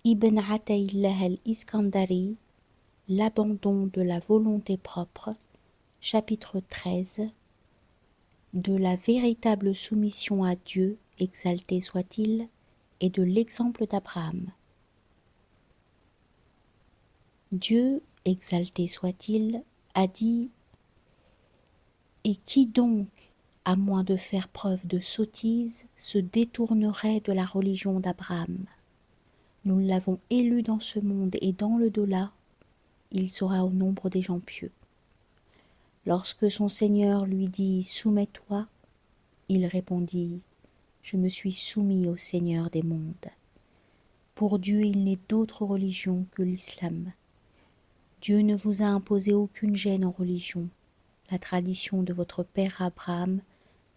Ibn Ataillah al-Iskandari, l'abandon de la volonté propre, chapitre 13, de la véritable soumission à Dieu, exalté soit-il, et de l'exemple d'Abraham. Dieu, exalté soit-il, a dit « Et qui donc, à moins de faire preuve de sottise, se détournerait de la religion d'Abraham? Nous l'avons élu dans ce monde et dans le delà, il sera au nombre des gens pieux. » Lorsque son Seigneur lui dit « Soumets-toi », il répondit « Je me suis soumis au Seigneur des mondes. » Pour Dieu, il n'est d'autre religion que l'islam. Dieu ne vous a imposé aucune gêne en religion. La tradition de votre père Abraham,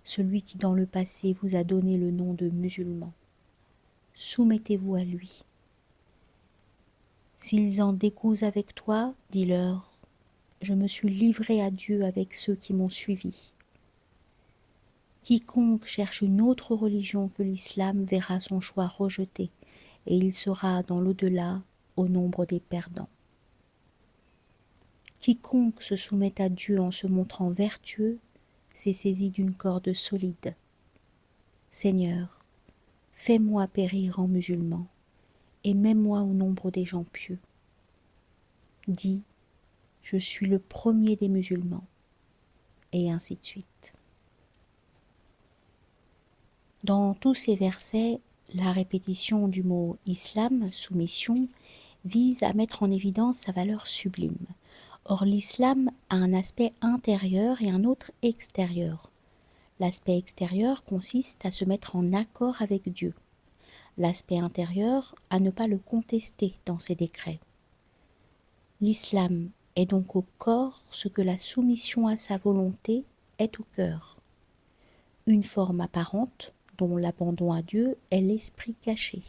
celui qui dans le passé vous a donné le nom de musulman. Soumettez-vous à lui. S'ils en décousent avec toi, dis-leur, je me suis livré à Dieu avec ceux qui m'ont suivi. Quiconque cherche une autre religion que l'islam verra son choix rejeté, et il sera dans l'au-delà au nombre des perdants. Quiconque se soumet à Dieu en se montrant vertueux s'est saisi d'une corde solide. Seigneur, fais-moi périr en musulman, et mets-moi au nombre des gens pieux. Dis, je suis le premier des musulmans, et ainsi de suite. Dans tous ces versets, la répétition du mot islam, soumission, vise à mettre en évidence sa valeur sublime. Or, l'islam a un aspect intérieur et un autre extérieur. L'aspect extérieur consiste à se mettre en accord avec Dieu. L'aspect intérieur, à ne pas le contester dans ses décrets. L'islam est donc au corps ce que la soumission à sa volonté est au cœur. Une forme apparente, dont l'abandon à Dieu est l'esprit caché.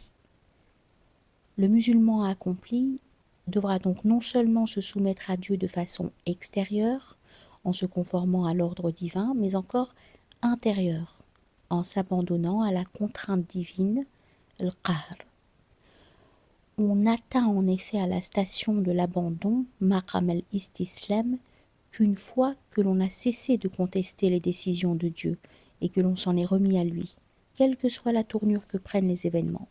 Le musulman accompli devra donc non seulement se soumettre à Dieu de façon extérieure, en se conformant à l'ordre divin, mais encore intérieure, en s'abandonnant à la contrainte divine, le qahr. On atteint en effet à la station de l'abandon, maqam al-istislam, qu'une fois que l'on a cessé de contester les décisions de Dieu et que l'on s'en est remis à lui, quelle que soit la tournure que prennent les événements.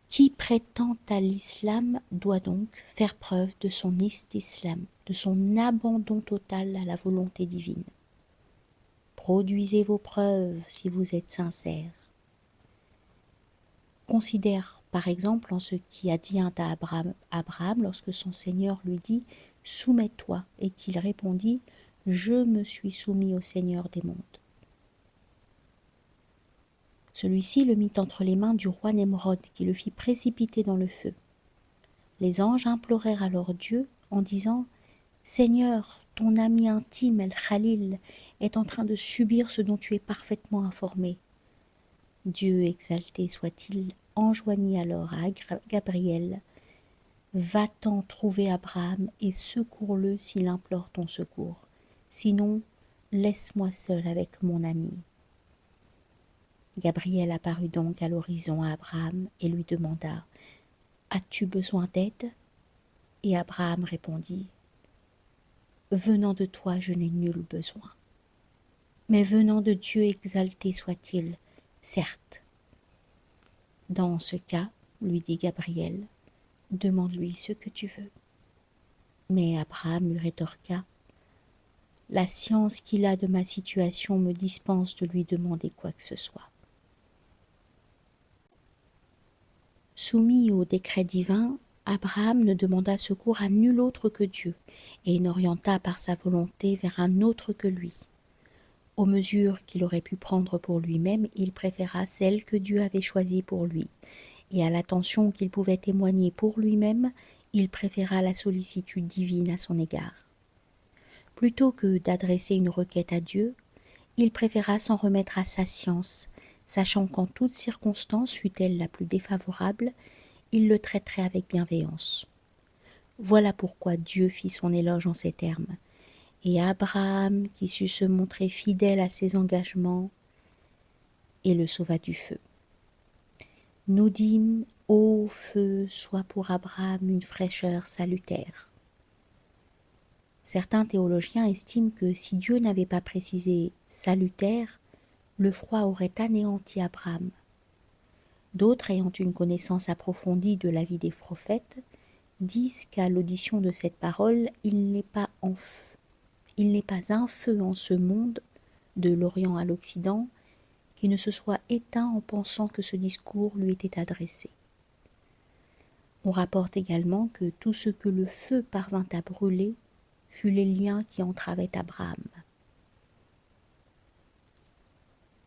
Qui prétend à l'islam doit donc faire preuve de son istislam, de son abandon total à la volonté divine. Produisez vos preuves si vous êtes sincères. Considère par exemple en ce qui advient à Abraham lorsque son Seigneur lui dit « Soumets-toi » et qu'il répondit « Je me suis soumis au Seigneur des mondes ». Celui-ci le mit entre les mains du roi Nemrod qui le fit précipiter dans le feu. Les anges implorèrent alors Dieu en disant « Seigneur, ton ami intime El-Khalil est en train de subir ce dont tu es parfaitement informé. » Dieu, exalté soit-il, enjoignit alors à Gabriel « Va-t'en trouver Abraham et secours-le s'il implore ton secours. Sinon, laisse-moi seul avec mon ami. » Gabriel apparut donc à l'horizon à Abraham et lui demanda « As-tu besoin d'aide ?» Et Abraham répondit « Venant de toi, je n'ai nul besoin. Mais venant de Dieu exalté soit-il, certes. » Dans ce cas, lui dit Gabriel, demande-lui ce que tu veux. Mais Abraham lui rétorqua « La science qu'il a de ma situation me dispense de lui demander quoi que ce soit. » Soumis au décret divin, Abraham ne demanda secours à nul autre que Dieu et n'orienta par sa volonté vers un autre que lui. Aux mesures qu'il aurait pu prendre pour lui-même, il préféra celles que Dieu avait choisies pour lui, et à l'attention qu'il pouvait témoigner pour lui-même, il préféra la sollicitude divine à son égard. Plutôt que d'adresser une requête à Dieu, il préféra s'en remettre à sa science, sachant qu'en toute circonstance, fût-elle la plus défavorable, il le traiterait avec bienveillance. Voilà pourquoi Dieu fit son éloge en ces termes. Et Abraham, qui sut se montrer fidèle à ses engagements, et le sauva du feu. nous dîmes, ô feu, sois pour Abraham une fraîcheur salutaire. Certains théologiens estiment que si Dieu n'avait pas précisé salutaire, le froid aurait anéanti Abraham. D'autres, ayant une connaissance approfondie de la vie des prophètes, disent qu'à l'audition de cette parole, il n'est pas un feu en ce monde, de l'Orient à l'Occident, qui ne se soit éteint en pensant que ce discours lui était adressé. On rapporte également que tout ce que le feu parvint à brûler fut les liens qui entravaient Abraham.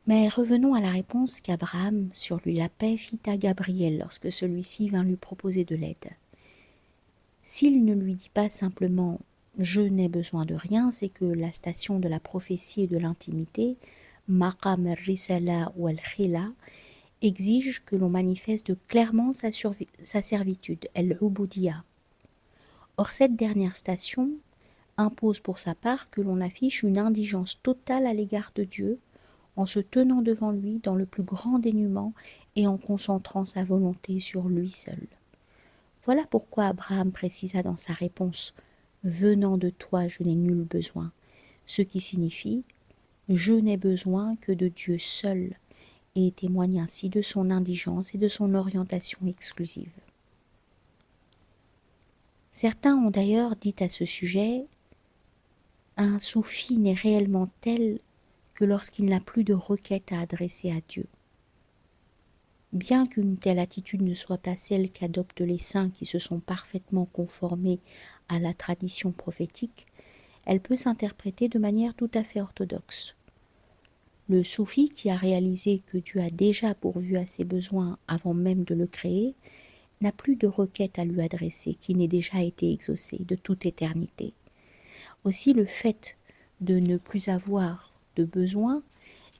Mais revenons à la réponse qu'Abraham, sur lui la paix, fit à Gabriel lorsque celui-ci vint lui proposer de l'aide. S'il ne lui dit pas simplement « je n'ai besoin de rien », c'est que la station de la prophétie et de l'intimité, maqam al-risala ou al-khila, exige que l'on manifeste clairement sa servitude, al-ubudiyya. Or cette dernière station impose pour sa part que l'on affiche une indigence totale à l'égard de Dieu, en se tenant devant lui dans le plus grand dénuement et en concentrant sa volonté sur lui seul. Voilà pourquoi Abraham précisa dans sa réponse « Venant de toi, je n'ai nul besoin », ce qui signifie « Je n'ai besoin que de Dieu seul », et témoigne ainsi de son indigence et de son orientation exclusive. Certains ont d'ailleurs dit à ce sujet « Un soufi n'est réellement tel que lorsqu'il n'a plus de requête à adresser à Dieu. » Bien qu'une telle attitude ne soit pas celle qu'adoptent les saints qui se sont parfaitement conformés à la tradition prophétique, elle peut s'interpréter de manière tout à fait orthodoxe. Le soufi qui a réalisé que Dieu a déjà pourvu à ses besoins avant même de le créer, n'a plus de requête à lui adresser qui n'ait déjà été exaucée de toute éternité. Aussi le fait de ne plus avoir de besoin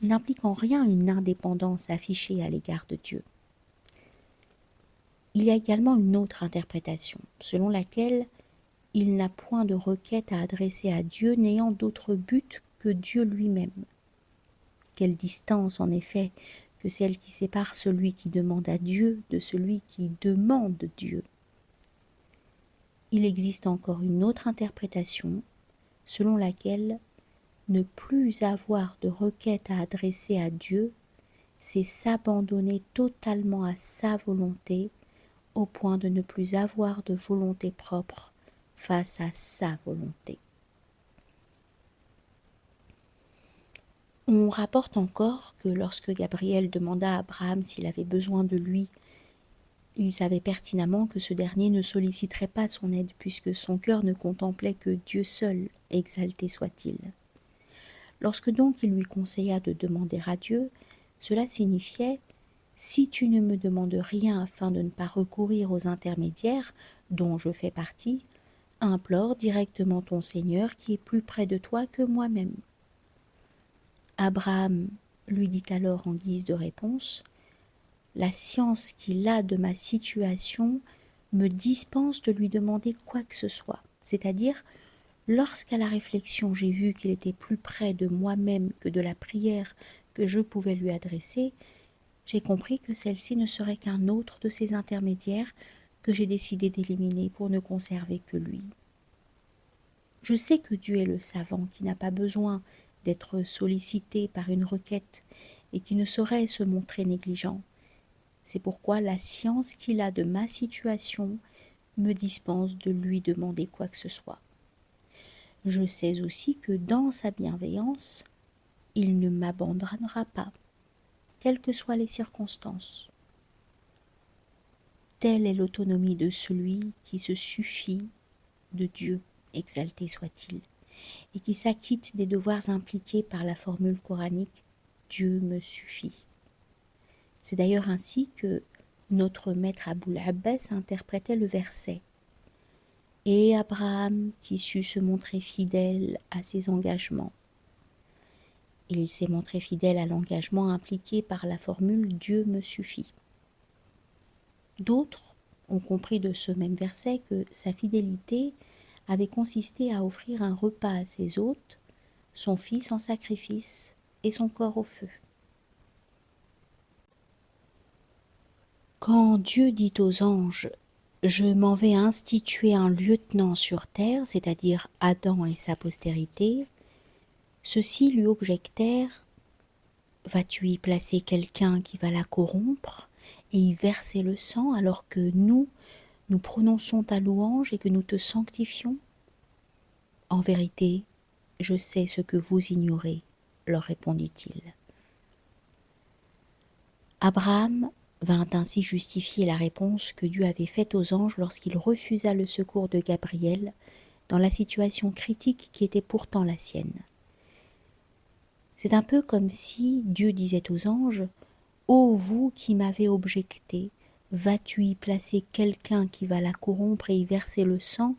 n'implique en rien une indépendance affichée à l'égard de Dieu. Il y a également une autre interprétation, selon laquelle il n'a point de requête à adresser à Dieu n'ayant d'autre but que Dieu lui-même. Quelle distance, en effet, que celle qui sépare celui qui demande à Dieu de celui qui demande Dieu. Il existe encore une autre interprétation, selon laquelle ne plus avoir de requête à adresser à Dieu, c'est s'abandonner totalement à sa volonté, au point de ne plus avoir de volonté propre face à sa volonté. On rapporte encore que lorsque Gabriel demanda à Abraham s'il avait besoin de lui, il savait pertinemment que ce dernier ne solliciterait pas son aide puisque son cœur ne contemplait que Dieu seul, exalté soit-il. Lorsque donc il lui conseilla de demander à Dieu, cela signifiait « Si tu ne me demandes rien afin de ne pas recourir aux intermédiaires, dont je fais partie, implore directement ton Seigneur qui est plus près de toi que moi-même. » Abraham lui dit alors en guise de réponse « La science qu'il a de ma situation me dispense de lui demander quoi que ce soit, c'est-à-dire lorsqu'à la réflexion j'ai vu qu'il était plus près de moi-même que de la prière que je pouvais lui adresser, j'ai compris que celle-ci ne serait qu'un autre de ces intermédiaires que j'ai décidé d'éliminer pour ne conserver que lui. Je sais que Dieu est le savant qui n'a pas besoin d'être sollicité par une requête et qui ne saurait se montrer négligent. C'est pourquoi la science qu'il a de ma situation me dispense de lui demander quoi que ce soit. Je sais aussi que dans sa bienveillance, il ne m'abandonnera pas, quelles que soient les circonstances. Telle est l'autonomie de celui qui se suffit de Dieu, exalté soit-il, et qui s'acquitte des devoirs impliqués par la formule coranique « Dieu me suffit ». C'est d'ailleurs ainsi que notre maître Aboul Abbas interprétait le verset. Et Abraham qui sut se montrer fidèle à ses engagements. Il s'est montré fidèle à l'engagement impliqué par la formule « Dieu me suffit ». D'autres ont compris de ce même verset que sa fidélité avait consisté à offrir un repas à ses hôtes, son fils en sacrifice et son corps au feu. Quand Dieu dit aux anges « Je m'en vais instituer un lieutenant sur terre, c'est-à-dire Adam et sa postérité », ceux-ci lui objectèrent « Vas-tu y placer quelqu'un qui va la corrompre et y verser le sang alors que nous prononçons ta louange et que nous te sanctifions ?» En vérité, je sais ce que vous ignorez, leur répondit-il. Abraham vint ainsi justifier la réponse que Dieu avait faite aux anges lorsqu'il refusa le secours de Gabriel dans la situation critique qui était pourtant la sienne. C'est un peu comme si Dieu disait aux anges « Ô vous qui m'avez objecté, vas-tu y placer quelqu'un qui va la corrompre et y verser le sang ?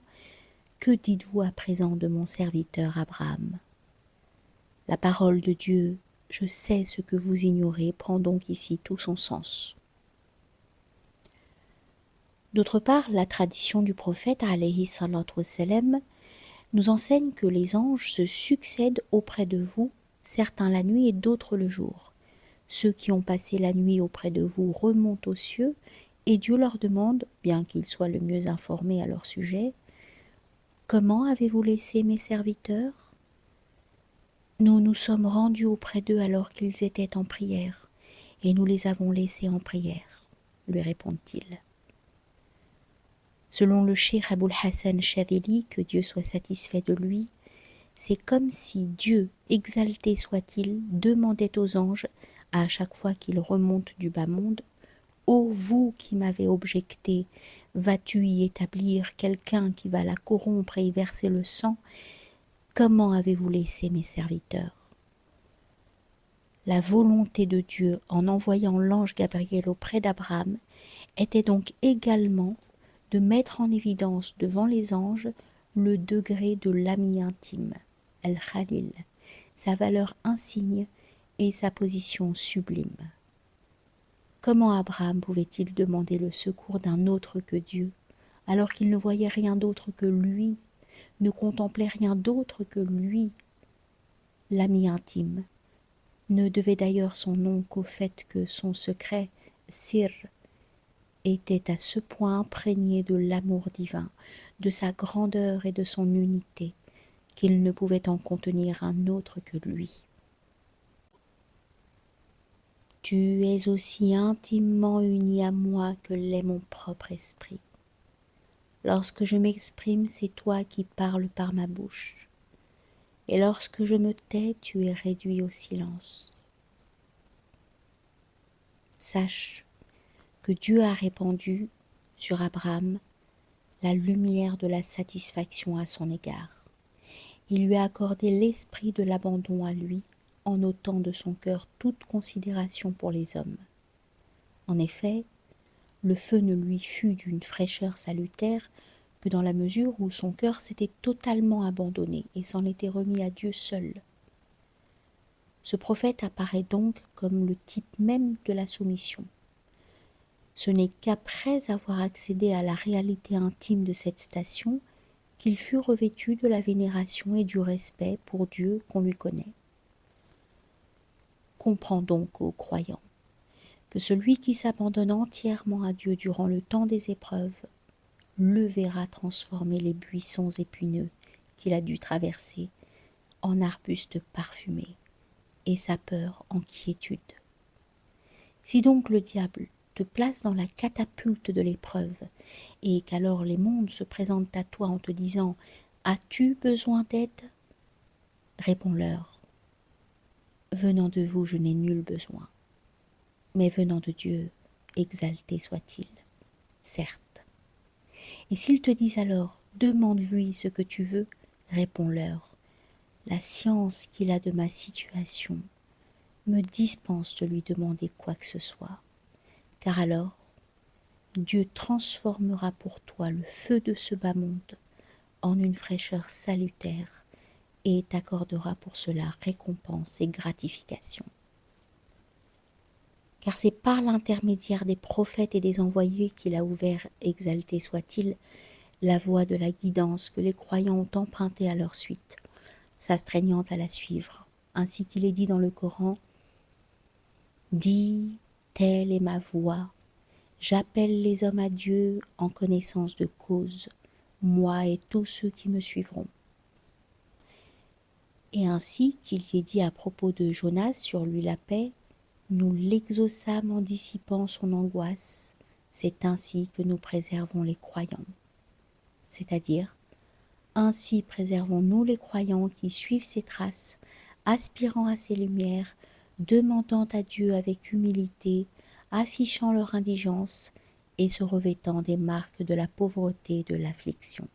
Que dites-vous à présent de mon serviteur Abraham ?» La parole de Dieu « Je sais ce que vous ignorez » prend donc ici tout son sens. D'autre part, la tradition du prophète alayhi salatu wassalam nous enseigne que les anges se succèdent auprès de vous, certains la nuit et d'autres le jour. Ceux qui ont passé la nuit auprès de vous remontent aux cieux et Dieu leur demande, bien qu'ils soient le mieux informés à leur sujet, « Comment avez-vous laissé mes serviteurs ? » « Nous nous sommes rendus auprès d'eux alors qu'ils étaient en prière, et nous les avons laissés en prière, lui répond-il. Selon le cheikh Aboul Hassan Chadhili, que Dieu soit satisfait de lui, c'est comme si Dieu, exalté soit-il, demandait aux anges, à chaque fois qu'ils remontent du bas monde, « Ô vous qui m'avez objecté, vas-tu y établir quelqu'un qui va la corrompre et y verser le sang ? Comment avez-vous laissé mes serviteurs ?» La volonté de Dieu en envoyant l'ange Gabriel auprès d'Abraham était donc également de mettre en évidence devant les anges le degré de l'ami intime, Al-Khalil, sa valeur insigne et sa position sublime. Comment Abraham pouvait-il demander le secours d'un autre que Dieu, alors qu'il ne voyait rien d'autre que lui, ne contemplait rien d'autre que lui, l'ami intime, ne devait d'ailleurs son nom qu'au fait que son secret, Sir, était à ce point imprégné de l'amour divin, de sa grandeur et de son unité, qu'il ne pouvait en contenir un autre que lui. Tu es aussi intimement uni à moi que l'est mon propre esprit. Lorsque je m'exprime, c'est toi qui parles par ma bouche, et lorsque je me tais, tu es réduit au silence. Sache que Dieu a répandu sur Abraham la lumière de la satisfaction à son égard. Il lui a accordé l'esprit de l'abandon à lui, en ôtant de son cœur toute considération pour les hommes. En effet, le feu ne lui fut d'une fraîcheur salutaire que dans la mesure où son cœur s'était totalement abandonné et s'en était remis à Dieu seul. Ce prophète apparaît donc comme le type même de la soumission. Ce n'est qu'après avoir accédé à la réalité intime de cette station qu'il fut revêtu de la vénération et du respect pour Dieu qu'on lui connaît. Comprends donc, ô croyant, que celui qui s'abandonne entièrement à Dieu durant le temps des épreuves le verra transformer les buissons épineux qu'il a dû traverser en arbustes parfumés et sa peur en quiétude. Si donc le diable te place dans la catapulte de l'épreuve et qu'alors les mondes se présentent à toi en te disant « As-tu besoin d'aide ?» Réponds-leur « Venant de vous, je n'ai nul besoin, mais venant de Dieu, exalté soit-il, certes. » Et s'ils te disent alors « Demande-lui ce que tu veux », réponds-leur « La science qu'il a de ma situation me dispense de lui demander quoi que ce soit, car alors Dieu transformera pour toi le feu de ce bas monde en une fraîcheur salutaire et t'accordera pour cela récompense et gratification. Car c'est par l'intermédiaire des prophètes et des envoyés qu'il a ouvert, exalté soit-il, la voie de la guidance que les croyants ont empruntée à leur suite, s'astreignant à la suivre, ainsi qu'il est dit dans le Coran « Dis, telle est ma voie, J'appelle les hommes à Dieu en connaissance de cause, moi et tous ceux qui me suivront. Et ainsi qu'il y est dit à propos de Jonas sur lui la paix, nous l'exaucâmes en dissipant son angoisse. C'est ainsi que nous préservons les croyants. C'est-à-dire, ainsi préservons-nous les croyants qui suivent ses traces, aspirant à ses lumières, demandant à Dieu avec humilité, affichant leur indigence et se revêtant des marques de la pauvreté et de l'affliction.